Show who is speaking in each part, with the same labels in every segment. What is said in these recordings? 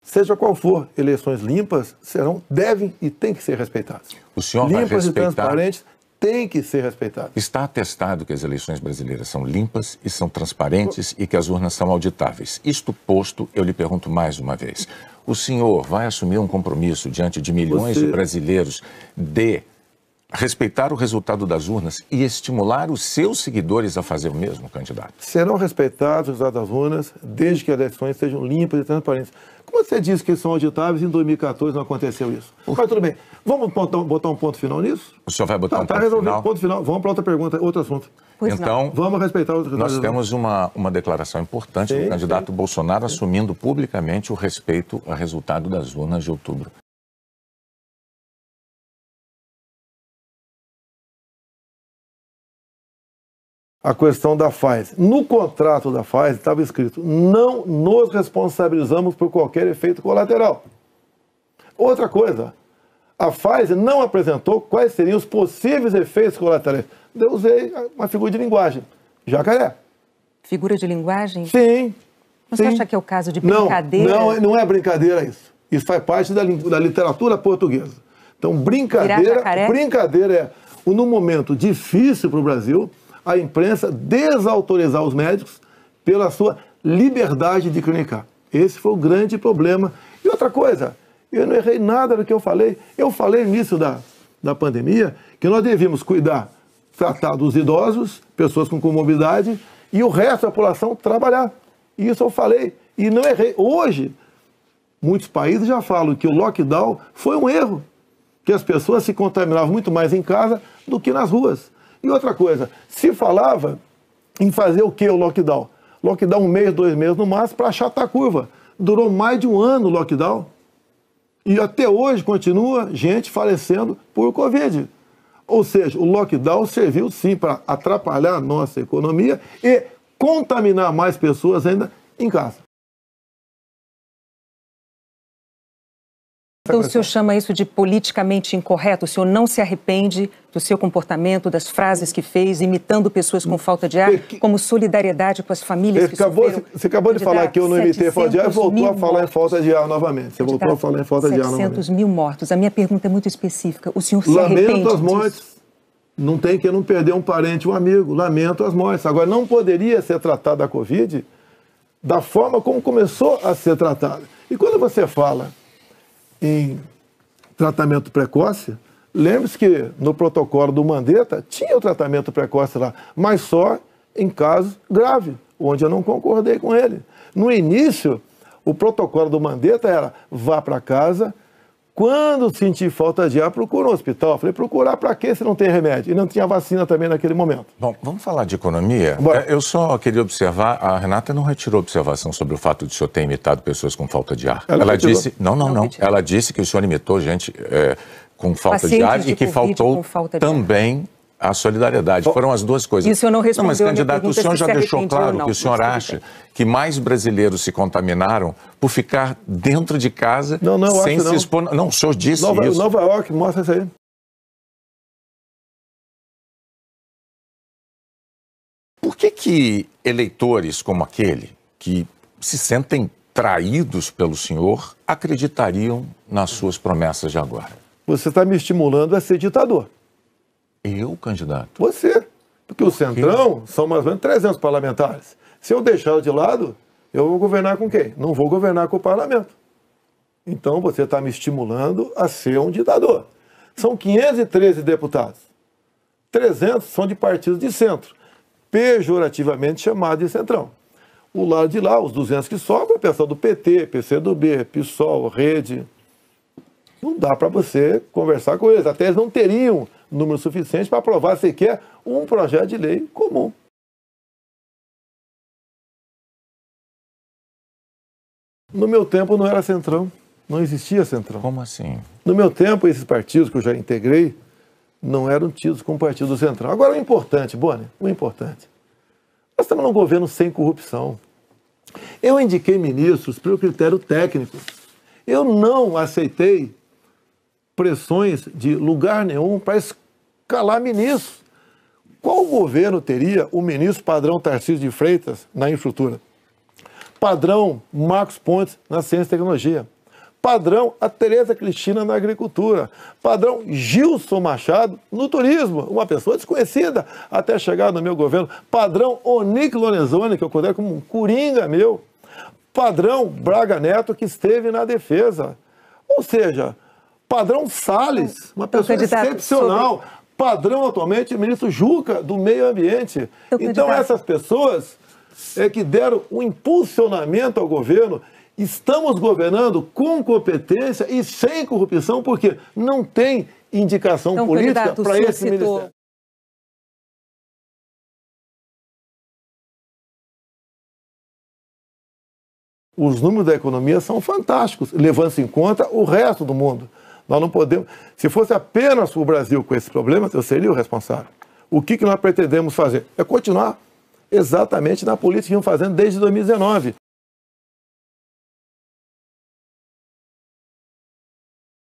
Speaker 1: Seja qual for, eleições limpas devem e têm que ser respeitadas.
Speaker 2: O senhor vai respeitar...
Speaker 1: Limpas e transparentes têm que ser respeitadas.
Speaker 2: Está atestado que as eleições brasileiras são limpas e são transparentes e que as urnas são auditáveis. Isto posto, eu lhe pergunto mais uma vez. O senhor vai assumir um compromisso diante de milhões de brasileiros de respeitar o resultado das urnas e estimular os seus seguidores a fazer o mesmo, candidato?
Speaker 1: Serão respeitados os resultados das urnas desde que as eleições sejam limpas e transparentes. Como você disse que são auditáveis, em 2014 não aconteceu isso. Mas tudo bem. Vamos botar um ponto final nisso?
Speaker 2: O senhor vai botar um ponto final?
Speaker 1: Vamos para outra pergunta, outro assunto.
Speaker 2: Então,
Speaker 1: vamos respeitar os resultados.
Speaker 2: Nós temos uma declaração importante do candidato Bolsonaro assumindo publicamente o respeito ao resultado das urnas de outubro.
Speaker 1: A questão da Pfizer. No contrato da Pfizer estava escrito: não nos responsabilizamos por qualquer efeito colateral. Outra coisa, a Pfizer não apresentou quais seriam os possíveis efeitos colaterais. Eu usei uma figura de linguagem. Jacaré.
Speaker 3: Figura de linguagem?
Speaker 1: Sim.
Speaker 3: Você acha que é o caso de brincadeira?
Speaker 1: Não é brincadeira isso. Isso faz parte da literatura portuguesa. Então, brincadeira é, num momento difícil para o Brasil, a imprensa desautorizar os médicos pela sua liberdade de clinicar. Esse foi o grande problema. E outra coisa, eu não errei nada do que eu falei. Eu falei no início da pandemia que nós devíamos tratar dos idosos, pessoas com comorbidade, e o resto da população trabalhar. Isso eu falei e não errei. Hoje, muitos países já falam que o lockdown foi um erro, que as pessoas se contaminavam muito mais em casa do que nas ruas. E outra coisa, se falava em fazer o que o lockdown? Lockdown 1 mês, 2 meses no máximo para achatar a curva. Durou mais de 1 ano o lockdown. E até hoje continua gente falecendo por Covid. Ou seja, o lockdown serviu sim para atrapalhar a nossa economia e contaminar mais pessoas ainda em casa.
Speaker 3: Então o senhor chama isso de politicamente incorreto? O senhor não se arrepende do seu comportamento, das frases que fez, imitando pessoas com falta de ar, como solidariedade com as famílias que sofreram?
Speaker 1: Você acabou de falar que eu não imitei falta de ar e voltou a falar em falta de ar novamente. Você voltou a falar em falta de ar novamente.
Speaker 3: 700 mil mortos. A minha pergunta é muito específica. O senhor se arrepende disso?
Speaker 1: Lamento as mortes. Não tem que não perder um parente, um amigo. Lamento as mortes. Agora, não poderia ser tratada a Covid da forma como começou a ser tratada. E quando você fala em tratamento precoce, lembre-se que no protocolo do Mandetta tinha o tratamento precoce lá, mas só em casos graves, onde eu não concordei com ele. No início, o protocolo do Mandetta era: vá para casa, quando sentir falta de ar, procura um hospital. Eu falei: procurar para quê se não tem remédio? E não tinha vacina também naquele momento.
Speaker 2: Bom, vamos falar de economia? Eu só queria observar, a Renata não retirou observação sobre o fato de o senhor ter imitado pessoas com falta de ar. Ela disse, não. Ela disse que o senhor imitou gente com falta de ar e que faltou também a solidariedade. Foram as duas coisas.
Speaker 3: E o senhor não respondeu.
Speaker 2: Mas, candidato, o senhor já deixou claro que o senhor acha que mais brasileiros se contaminaram por ficar dentro de casa sem se expor. Não, o senhor disse isso.
Speaker 1: Nova York, mostra isso aí.
Speaker 2: Por que eleitores como aquele, que se sentem traídos pelo senhor, acreditariam nas suas promessas de agora?
Speaker 1: Você está me estimulando a ser ditador.
Speaker 2: Eu, candidato?
Speaker 1: Você. Porque o Centrão são mais ou menos 300 parlamentares. Se eu deixar de lado, eu vou governar com quem? Não vou governar com o parlamento. Então você está me estimulando a ser um ditador. São 513 deputados. 300 são de partidos de centro, pejorativamente chamados de Centrão. O lado de lá, os 200 que sobram, é o pessoal do PT, PCdoB, PSOL, Rede. Não dá para você conversar com eles. Até eles não teriam número suficiente para aprovar sequer um projeto de lei comum. No meu tempo não era Centrão, não existia Centrão.
Speaker 2: Como assim?
Speaker 1: No meu tempo, esses partidos que eu já integrei não eram tidos como partido do Centrão. Agora, o importante, Boni, o importante, nós estamos num governo sem corrupção. Eu indiquei ministros pelo critério técnico. Eu não aceitei pressões de lugar nenhum para escalar ministros. Qual governo teria o ministro padrão Tarcísio de Freitas na infraestrutura? Padrão Marcos Pontes na ciência e tecnologia. Padrão a Tereza Cristina na agricultura. Padrão Gilson Machado no turismo, uma pessoa desconhecida até chegar no meu governo. Padrão Onyx Lorenzoni, que eu considero como um coringa meu. Padrão Braga Neto, que esteve na defesa. Ou seja, padrão Salles, uma pessoa excepcional. Padrão atualmente, ministro Juca, do Meio Ambiente. Então essas pessoas é que deram um impulsionamento ao governo. Estamos governando com competência e sem corrupção, porque não tem indicação política para esse ministério. Os números da economia são fantásticos, levando-se em conta o resto do mundo. Nós não podemos... Se fosse apenas o Brasil com esse problema, eu seria o responsável. O que nós pretendemos fazer? É continuar exatamente na política que vimos fazendo desde 2019.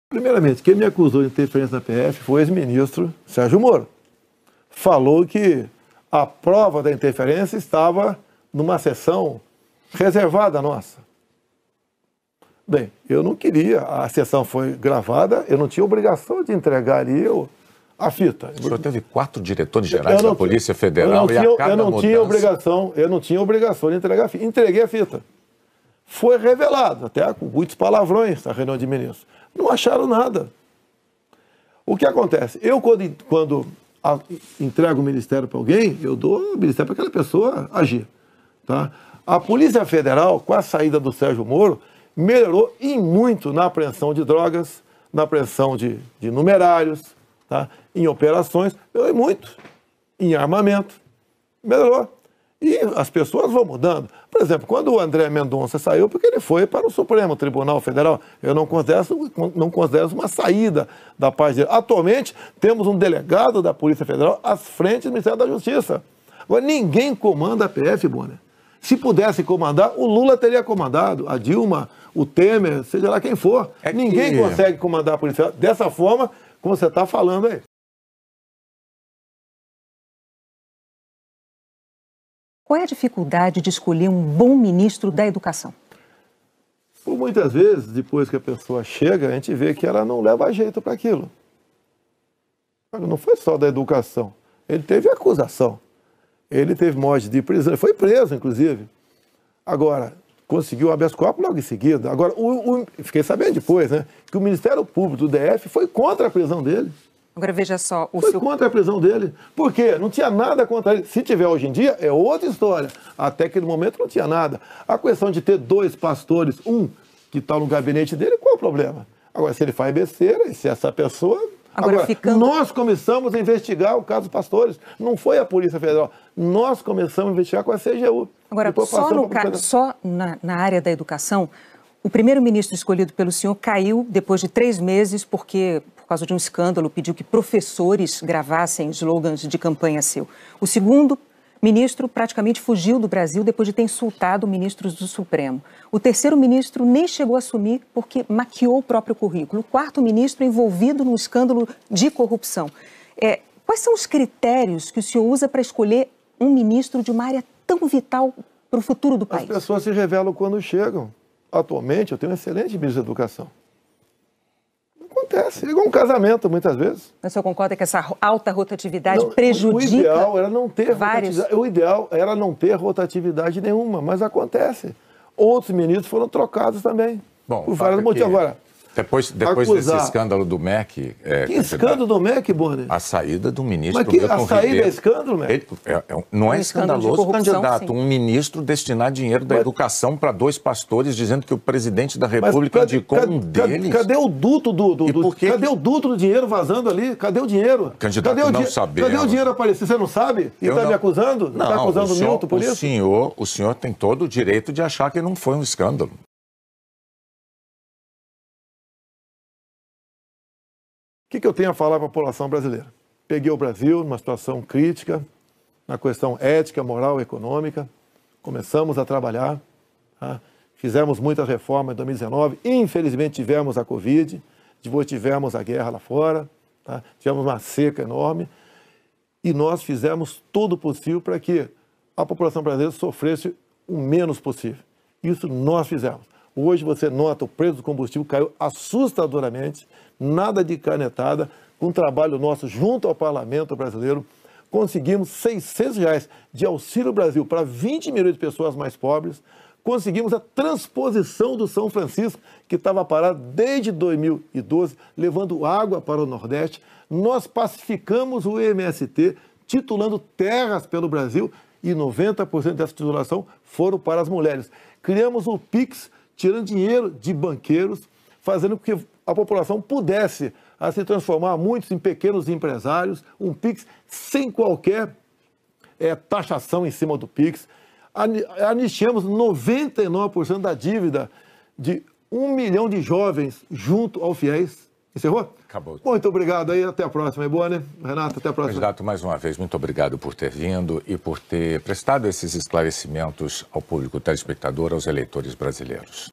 Speaker 1: Primeiramente, quem me acusou de interferência na PF foi o ex-ministro Sérgio Moro. Falou que a prova da interferência estava numa sessão reservada nossa. Bem, eu não queria, a sessão foi gravada, eu não tinha obrigação de entregar ali a fita.
Speaker 2: O senhor teve 4 diretores gerais da Polícia Federal e a cada
Speaker 1: eu não tinha obrigação de entregar a fita. Entreguei a fita. Foi revelado, até com muitos palavrões na reunião de ministros. Não acharam nada. O que acontece? Eu, quando entrego o ministério para alguém, eu dou o ministério para aquela pessoa agir. Tá? A Polícia Federal, com a saída do Sérgio Moro, melhorou e muito na apreensão de drogas, na apreensão de numerários, tá? Em operações, melhorou muito. Em armamento, melhorou. E as pessoas vão mudando. Por exemplo, quando o André Mendonça saiu, porque ele foi para o Supremo Tribunal Federal, eu não considero uma saída da paz dele. Atualmente, temos um delegado da Polícia Federal à frente do Ministério da Justiça. Agora, ninguém comanda a PF, Bonner. Se pudesse comandar, o Lula teria comandado, a Dilma, o Temer, seja lá quem for. Ninguém consegue comandar a Polícia Federal dessa forma, como você está falando aí.
Speaker 3: Qual é a dificuldade de escolher um bom ministro da educação?
Speaker 1: Por muitas vezes, depois que a pessoa chega, a gente vê que ela não leva jeito para aquilo. Não foi só da educação. Ele teve acusação. Ele teve morte de prisão. Ele foi preso, inclusive. Agora, conseguiu o habeas corpus logo em seguida. Agora, fiquei sabendo depois, né, que o Ministério Público do DF foi contra a prisão dele.
Speaker 3: Agora, veja só...
Speaker 1: Foi contra a prisão dele. Por quê? Não tinha nada contra ele. Se tiver hoje em dia, é outra história. Até aquele momento não tinha nada. A questão de ter 2 pastores, um que está no gabinete dele, qual é o problema? Agora, se ele faz besteira, se essa pessoa... Agora, nós começamos a investigar o caso dos pastores. Não foi a Polícia Federal. Nós começamos a investigar com a CGU.
Speaker 3: Agora, só na área da educação, o primeiro-ministro escolhido pelo senhor caiu depois de 3 meses por causa de um escândalo, pediu que professores gravassem slogans de campanha seu. O segundo ministro praticamente fugiu do Brasil depois de ter insultado ministros do Supremo. O terceiro ministro nem chegou a assumir porque maquiou o próprio currículo. O quarto ministro envolvido num escândalo de corrupção. Quais são os critérios que o senhor usa para escolher um ministro de uma área tão vital para o futuro do país?
Speaker 1: As pessoas se revelam quando chegam. Atualmente, eu tenho um excelente ministro da Educação. Acontece, é igual um casamento, muitas vezes.
Speaker 3: Mas o senhor concorda que essa alta rotatividade prejudica?
Speaker 1: O ideal era não ter
Speaker 3: vários...
Speaker 1: O ideal era não ter rotatividade nenhuma, mas acontece. Outros ministros foram trocados também.
Speaker 2: Bom,
Speaker 1: por vários motivos. Agora,
Speaker 2: depois desse escândalo do MEC...
Speaker 1: que escândalo do MEC, Bonner?
Speaker 2: A saída do ministro...
Speaker 1: Mas a saída é escândalo, MEC?
Speaker 2: Não é escandaloso, candidato. Um ministro destinar dinheiro da educação para 2 pastores, dizendo que o presidente da República indicou um deles...
Speaker 1: Cadê o duto cadê o duto do dinheiro vazando ali? Cadê o dinheiro?
Speaker 2: Candidato, não sabemos.
Speaker 1: Cadê o dinheiro aparecer? Você não sabe? E está me acusando? Não, está acusando o Milton por isso?
Speaker 2: O senhor tem todo o direito de achar que não foi um escândalo.
Speaker 1: O que eu tenho a falar para a população brasileira? Peguei o Brasil numa situação crítica, na questão ética, moral e econômica. Começamos a trabalhar, tá? Fizemos muitas reformas em 2019. Infelizmente tivemos a Covid, depois tivemos a guerra lá fora, tá? Tivemos uma seca enorme. E nós fizemos tudo possível para que a população brasileira sofresse o menos possível. Isso nós fizemos. Hoje você nota o preço do combustível caiu assustadoramente, nada de canetada, com o trabalho nosso junto ao Parlamento brasileiro, conseguimos R$600 de Auxílio Brasil para 20 milhões de pessoas mais pobres, conseguimos a transposição do São Francisco, que estava parado desde 2012, levando água para o Nordeste. Nós pacificamos o MST, titulando terras pelo Brasil, e 90% dessa titulação foram para as mulheres. Criamos o PIX, tirando dinheiro de banqueiros, fazendo com que a população pudesse se transformar muitos em pequenos empresários, um PIX sem qualquer taxação em cima do PIX. Anistiamos 99% da dívida de 1 milhão de jovens junto ao FIES. Encerrou?
Speaker 2: Acabou.
Speaker 1: Muito obrigado aí, até a próxima. É boa, né? Renato, até a próxima.
Speaker 2: Candidato, mais uma vez, muito obrigado por ter vindo e por ter prestado esses esclarecimentos ao público telespectador, aos eleitores brasileiros.